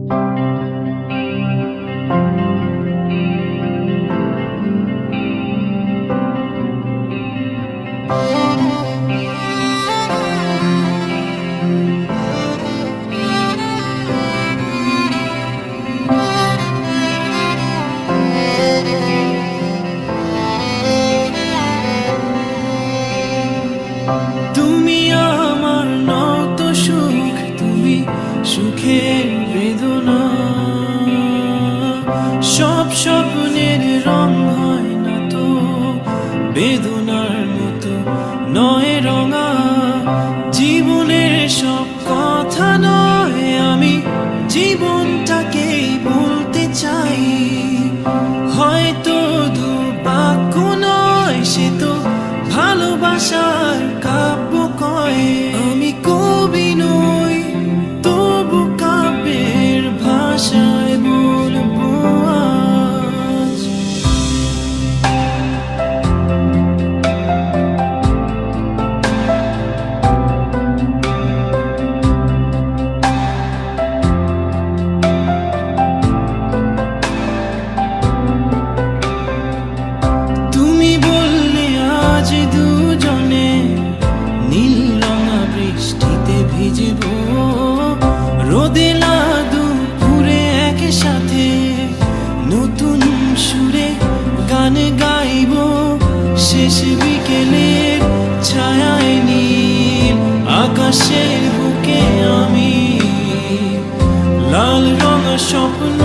তুমি আমার নত সুখ, তুমি সুখের বেদনা। সব স্বপ্নের রং হয় না তো বেদনার মতো নয় রঙা। জীবনের সব কথা নয়, আমি জীবনটাকেই বলতে চাই। হয়তো দু বাক্য নয়, সে তো ভালোবাসার কাব্য কয়। আমি কবি নই, তবু কাব্যের ভাষায় বলবো আজ। তুমি বললে আজ দুজনে নীল রঙা বৃষ্টিতে ভিজব, রোদে না দুপুরে একসাথে নতুন সুরে গান গাইব। শেষ বিকেলের ছায়ায় নীল আকাশের বুকে আমি লাল রঙা স্বপ্ন